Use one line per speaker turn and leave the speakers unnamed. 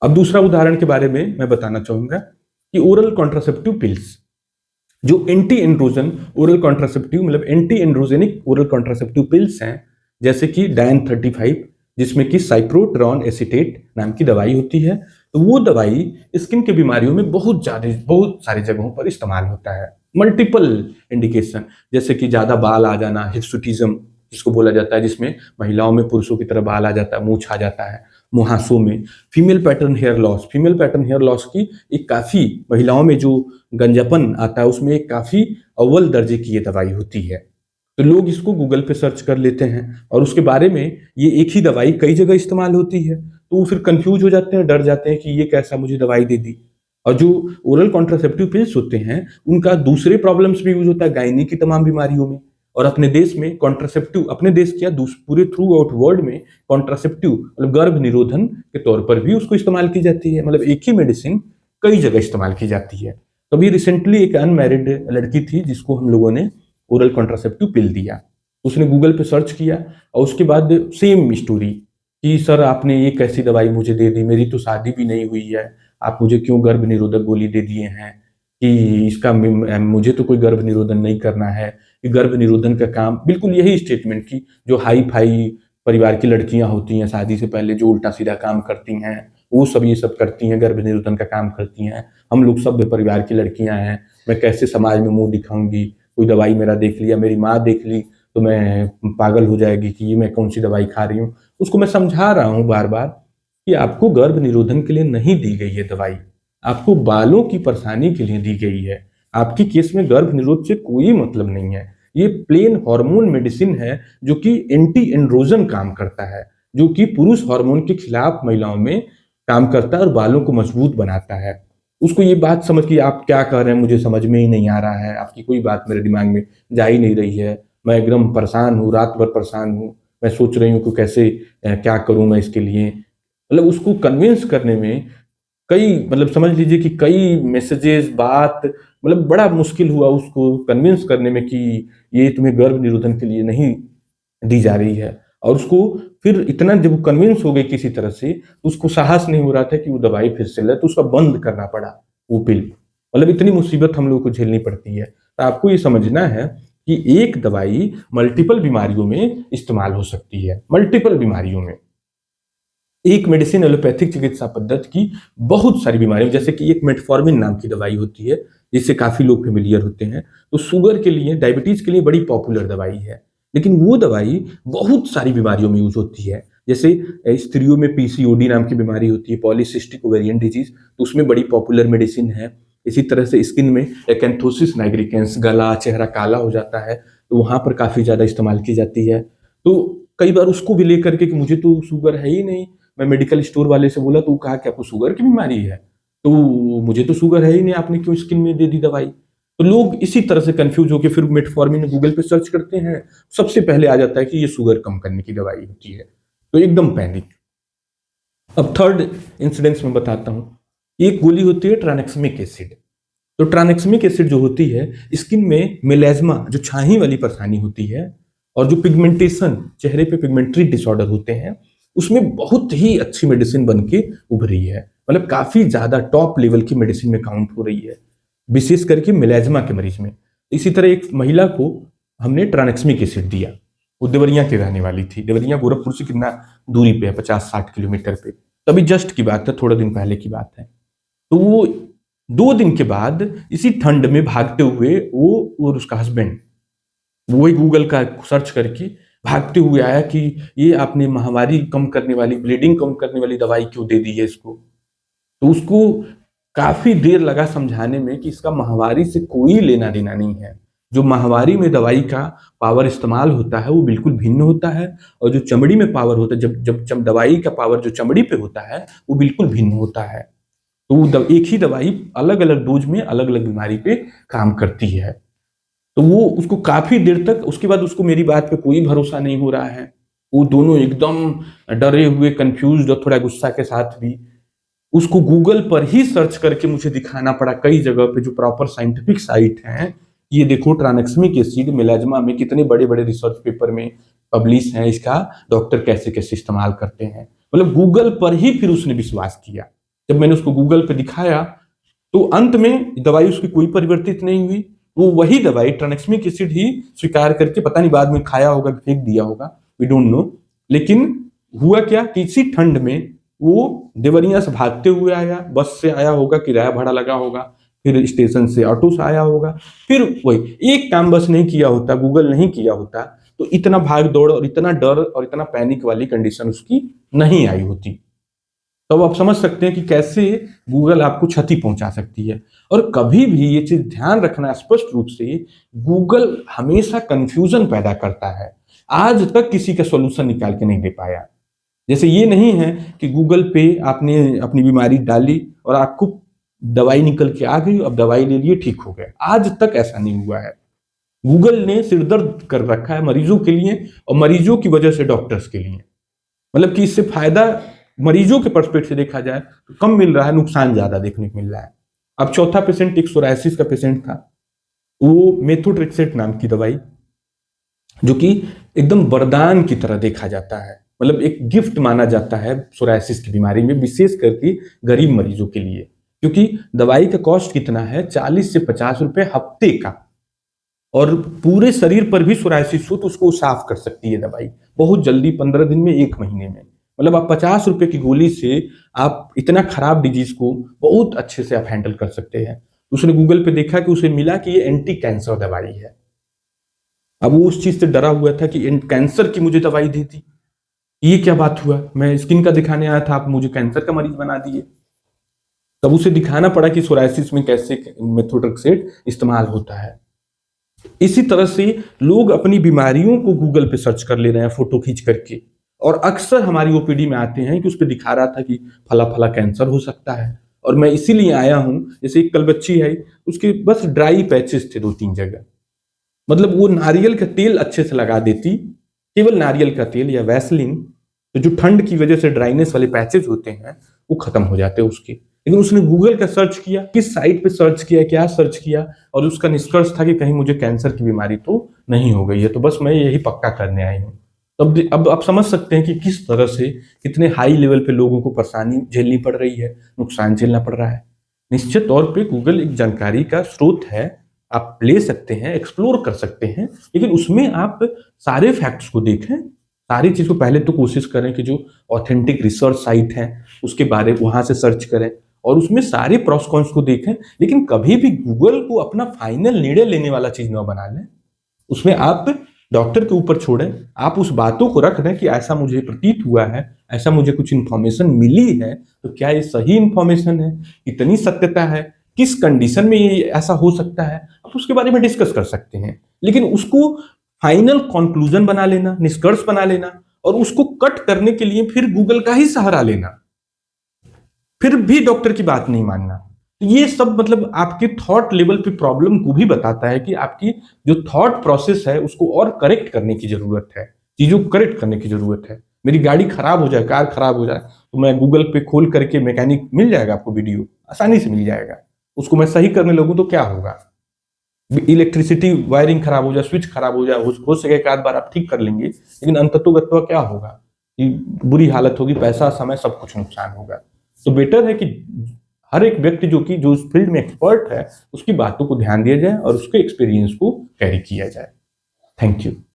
अब दूसरा उदाहरण के बारे में मैं बताना चाहूंगा कि ओरल कॉन्ट्रासेप्टिव पिल्स, जो एंटी एंड्रोजन ओरल कॉन्ट्रासेप्टिव मतलब anti androgenic oral contraceptive pills हैं, जैसे कि डायन 35, जिसमें कि साइप्रोट्रॉन एसीटेट नाम की दवाई होती है। तो वो दवाई स्किन की बीमारियों में बहुत सारी जगहों पर इस्तेमाल होता है। मल्टीपल इंडिकेशन, जैसे कि ज्यादा बाल आ जाना, हिर्सुटिज्म जिसको बोला जाता है, जिसमें महिलाओं में पुरुषों की तरह बाल आ जाता है, मूंछ आ जाता है मुहासों में। Female pattern hair loss, female pattern hair loss की एक काफी, महिलाओं में जो गंजापन आता है उसमें एक काफी अव्वल दर्जे की ये दवाई होती है। तो लोग इसको गूगल पे सर्च कर लेते हैं और उसके बारे में, ये एक ही दवाई कई जगह इस्तेमाल होती है, तो वो फिर कंफ्यूज हो जाते हैं, डर जाते हैं कि ये कैसा मुझे दवाई दे दी। और जो ओरल कॉन्ट्रासेप्टिव पिल्स होते हैं उनका दूसरे प्रॉब्लम्स भी यूज होता है, गायनी की तमाम बीमारियों में। और अपने देश में कॉन्ट्रासेप्टिव, अपने देश क्या पूरे थ्रू आउट वर्ल्ड में कॉन्ट्रासेप्टिव मतलब गर्भ निरोधन के तौर पर भी उसको इस्तेमाल की जाती है। मतलब एक ही मेडिसिन कई जगह इस्तेमाल की जाती है। तो अभी रिसेंटली एक अनमैरिड लड़की थी जिसको हम लोगों ने ओरल कॉन्ट्रासेप्टिव पिल दिया। उसने गूगल पे सर्च किया और उसके बाद सेम स्टोरी कि सर आपने ये कैसी दवाई मुझे दे दी, मेरी तो शादी भी नहीं हुई है, आप मुझे क्यों गर्भ निरोधक गोली दे दिए हैं, कि इसका मुझे तो कोई गर्भ निरोधन नहीं करना है, कि गर्भ निरोधन का काम बिल्कुल यही स्टेटमेंट की जो हाई फाई परिवार की लड़कियां होती हैं शादी से पहले जो उल्टा सीधा काम करती हैं, वो सब ये सब करती हैं, गर्भ निरोधन का काम करती हैं। हम लोग सभ्य परिवार की लड़कियां हैं, मैं कैसे समाज में मुंह दिखाऊंगी, कोई दवाई मेरा देख लिया, मेरी माँ देख ली तो मैं पागल हो जाएगी कि ये मैं कौन सी दवाई खा रही हूँ। उसको मैं समझा रहा हूँ बार बार कि आपको गर्भ निरोधन के लिए नहीं दी गई है दवाई, आपको बालों की परेशानी के लिए दी गई है। आपकी केस में गर्भ निरोध से कोई मतलब नहीं है, ये प्लेन हार्मोन मेडिसिन है जो कि एंटी एंड्रोजन काम करता है, जो कि पुरुष हार्मोन के खिलाफ महिलाओं में काम करता है और बालों को मजबूत बनाता है। उसको ये बात समझ कि आप क्या कह रहे हैं मुझे समझ में ही नहीं आ रहा है, आपकी कोई बात मेरे दिमाग में जा ही नहीं रही है, मैं एकदम परेशान हूँ, रात भर परेशान हूँ, मैं सोच रही हूँ कि कैसे क्या करूँ मैं इसके लिए। मतलब उसको कन्विंस करने में कई, मतलब समझ लीजिए कि कई मैसेजेस, बात, मतलब बड़ा मुश्किल हुआ उसको कन्विंस करने में कि ये तुम्हें गर्भ निरोधन के लिए नहीं दी जा रही है। और उसको फिर इतना जब कन्विंस हो गई किसी तरह से, तो उसको साहस नहीं हो रहा था कि वो दवाई फिर से ले, तो उसका बंद करना पड़ा वो पिल। मतलब इतनी मुसीबत हम लोग को झेलनी पड़ती है। तो आपको ये समझना है कि एक दवाई मल्टीपल बीमारियों में इस्तेमाल हो सकती है, मल्टीपल बीमारियों में। एक मेडिसिन एलोपैथिक चिकित्सा पद्धति की बहुत सारी बीमारियों, जैसे कि एक मेटफॉर्मिन नाम की दवाई होती है जिससे काफी लोग फेमिलियर होते हैं, तो शुगर के लिए, डायबिटीज के लिए बड़ी पॉपुलर दवाई है। लेकिन वो दवाई बहुत सारी बीमारियों में यूज होती है। जैसे स्त्रियों में पीसीओडी नाम की बीमारी होती है, पॉलीसिस्टिक ओवेरियन डिजीज, तो उसमें बड़ी पॉपुलर मेडिसिन है। इसी तरह से स्किन में एक्यांथोसिस नाइग्रिकेंस, गला चेहरा काला हो जाता है, तो वहां पर काफी ज्यादा इस्तेमाल की जाती है। तो कई बार उसको भी लेकर के कि मुझे तो शुगर है ही नहीं, मैं मेडिकल स्टोर वाले से बोला तो वो कहा कि आपको शुगर की बीमारी है, तो मुझे तो शुगर है ही नहीं, आपने क्यों स्किन में दे दी दवाई। तो लोग इसी तरह से कंफ्यूज होकर फिर मेटफॉर्मिन गूगल पे सर्च करते हैं, सबसे पहले आ जाता है कि ये शुगर कम करने की दवाई होती है, तो एकदम पैनिक। अब थर्ड इंसिडेंस में बताता हूँ। एक गोली होती है ट्रानेक्समिक एसिड। तो ट्रानेक्समिक एसिड जो होती है, स्किन में मेलेज्मा जो छाही वाली परेशानी होती है, और जो पिगमेंटेशन, चेहरे पे पिगमेंट्री डिसऑर्डर होते हैं, उसमें बहुत ही अच्छी मेडिसिन बन के उभरी है। मतलब काफी ज्यादा टॉप लेवल की मेडिसिन में काउंट हो रही है, विशेष करके मेलेज्मा के मरीज में। इसी तरह एक महिला को हमने ट्रानेक्समिक एसिड दिया, वो देवरिया की रहने वाली थी। देवरिया गोरखपुर से कितना दूरी पे है, 50-60 किलोमीटर पे। तभी जस्ट की बात है, थोड़ा दिन पहले की बात है। तो वो 2 दिन के बाद इसी ठंड में भागते हुए वो और उसका हस्बैंड, वही गूगल का सर्च करके भागते हुए आया कि ये आपने महामारी कम करने वाली, ब्लीडिंग कम करने वाली दवाई क्यों दे दी है इसको। तो उसको काफी देर लगा समझाने में कि इसका माहवारी से कोई लेना देना नहीं है। जो माहवारी में दवाई का पावर इस्तेमाल होता है वो बिल्कुल भिन्न होता है, और जो चमड़ी में पावर होता है, जब दवाई का पावर जो चमड़ी पे होता है वो बिल्कुल भिन्न होता है। तो एक ही दवाई अलग अलग डोज में अलग अलग बीमारी पे काम करती है। तो वो उसको काफी देर तक, उसके बाद उसको मेरी बात पे कोई भरोसा नहीं हो रहा है। वो दोनों एकदम डरे हुए, कंफ्यूज्ड और थोड़ा गुस्सा के साथ भी, उसको गूगल पर ही सर्च करके मुझे दिखाना पड़ा कई जगह पे जो प्रॉपर साइंटिफिक साइट हैं। ये देखो ट्रानेक्समिक एसिड मेलाज्मा में कितने बड़े बड़े रिसर्च पेपर में पब्लिश है, इसका डॉक्टर कैसे कैसे इस्तेमाल करते हैं। मतलब गूगल पर ही फिर उसने विश्वास किया। जब मैंने उसको गूगल पे दिखाया तो अंत में दवाई उसकी कोई परिवर्तित नहीं हुई। वो वही दवाई ट्रांexamic एसिड ही स्वीकार करके, पता नहीं बाद में खाया होगा फेंक दिया होगा, वी डोंट नो। लेकिन हुआ क्या कि इसी ठंड में वो देवरिया से भागते हुए आया, बस से आया होगा, किराया भाड़ा लगा होगा, फिर स्टेशन से ऑटो से आया होगा, फिर वही एक काम बस नहीं किया होता, गूगल नहीं किया होता तो इतना भाग दौड़ और इतना डर और इतना पैनिक वाली कंडीशन उसकी नहीं आई होती। तो आप समझ सकते हैं कि कैसे गूगल आपको क्षति पहुंचा सकती है। और कभी भी ये चीज ध्यान रखना स्पष्ट रूप से, गूगल हमेशा कंफ्यूजन पैदा करता है। आज तक किसी का सॉल्यूशन निकाल के नहीं दे पाया। जैसे ये नहीं है कि गूगल पे आपने अपनी बीमारी डाली और आपको दवाई निकल के आ गई, अब दवाई ले लिए ठीक हो गए, आज तक ऐसा नहीं हुआ है। गूगल ने सिरदर्द कर रखा है मरीजों के लिए, और मरीजों की वजह से डॉक्टर्स के लिए। मतलब कि इससे फायदा मरीजों के पर्सपेक्टिव से देखा जाए तो कम मिल रहा है, नुकसान ज्यादा देखने को मिल रहा है। अब चौथा पेशेंट एक सोरायसिस का पेशेंट था, वो मेथोट्रेक्सेट नाम की दवाई, जो कि एकदम वरदान की तरह देखा जाता है, मतलब एक गिफ्ट माना जाता है सोरायसिस की बीमारी में, विशेष करके गरीब मरीजों के लिए। क्योंकि दवाई का कॉस्ट कितना है, 40 से 50 रुपए हफ्ते का, और पूरे शरीर पर भी सोरायसिस हो तो उसको साफ कर सकती है दवाई बहुत जल्दी, 15 दिन में, 1 महीने में। मतलब आप 50 रुपए की गोली से आप इतना खराब डिजीज को बहुत अच्छे से आप हैंडल कर सकते हैं। उसने गूगल पे देखा कि उसे मिला कि ये एंटी कैंसर दवाई है। अब वो उस चीज से डरा हुआ था कि कैंसर की मुझे दवाई दी थी, ये क्या बात हुआ, मैं स्किन का दिखाने आया था, आप मुझे कैंसर का मरीज बना दिए। तब उसे दिखाना पड़ा कि सोरायसिस में कैसे मेथोट्रेक्सेट इस्तेमाल होता है। इसी तरह से लोग अपनी बीमारियों को गूगल पे सर्च कर ले रहे हैं फोटो खींच करके, और अक्सर हमारी ओपीडी में आते हैं कि उस पर दिखा रहा था कि फला फला कैंसर हो सकता है, और मैं इसीलिए आया हूं। जैसे एक कल बच्ची है, उसके बस ड्राई पैचेस थे 2-3 जगह, मतलब वो नारियल का तेल अच्छे से लगा देती, केवल नारियल का तेल या वैसलीन, तो जो ठंड की वजह से ड्राइनेस वाले पैचेस होते हैं वो खत्म हो जाते हैं उसके। लेकिन उसने गूगल का सर्च किया, किस साइट पे सर्च किया, क्या सर्च किया, और उसका निष्कर्ष था कि कहीं मुझे कैंसर की बीमारी तो नहीं हो गई है, तो बस मैं यही पक्का करने आई हूँ। तब अब आप समझ सकते हैं कि किस तरह से कितने हाई लेवल पे लोगों को परेशानी झेलनी पड़ रही है, नुकसान झेलना पड़ रहा है। निश्चित तौर पे गूगल एक जानकारी का स्रोत है, आप ले सकते हैं, एक्सप्लोर कर सकते हैं, लेकिन उसमें आप सारे फैक्ट्स को देखें, सारी चीज को पहले तो कोशिश करें कि जो ऑथेंटिक रिसर्च साइट है उसके बारे वहां से सर्च करें, और उसमें सारे प्रोस कॉन्स को देखें। लेकिन कभी भी गूगल को अपना फाइनल निर्णय लेने वाला चीज न बना लें, उसमें आप डॉक्टर के ऊपर छोड़ें। आप उस बातों को रख दें कि ऐसा मुझे प्रतीत हुआ है, ऐसा मुझे कुछ इंफॉर्मेशन मिली है, तो क्या ये सही इंफॉर्मेशन है, कितनी सत्यता है, किस कंडीशन में ये ऐसा हो सकता है, आप उसके बारे में डिस्कस कर सकते हैं। लेकिन उसको फाइनल कंक्लूजन बना लेना, निष्कर्ष बना लेना, और उसको कट करने के लिए फिर गूगल का ही सहारा लेना, फिर भी डॉक्टर की बात नहीं मानना, ये सब मतलब आपके थॉट लेवल पे प्रॉब्लम को भी बताता है कि आपकी जो थॉट प्रोसेस है उसको और करेक्ट करने की जरूरत है, चीजों को करेक्ट करने की जरूरत है। मेरी गाड़ी खराब हो जाए, कार खराब हो जाए, तो मैं गूगल पे खोल करके, मैकेनिक मिल जाएगा आपको, वीडियो आसानी से मिल जाएगा, उसको मैं सही करने लगूं तो क्या होगा। इलेक्ट्रिसिटी वायरिंग खराब हो जाए, स्विच खराब हो जाए, हो सके एक आध बार आप ठीक कर लेंगे, लेकिन अंततोगत्वा क्या होगा कि बुरी हालत होगी, पैसा, समय, सब कुछ नुकसान होगा। तो बेटर है कि हर एक व्यक्ति जो उस फील्ड में एक्सपर्ट है उसकी बातों को ध्यान दिया जाए और उसके एक्सपीरियंस को कैरी किया जाए। Thank you.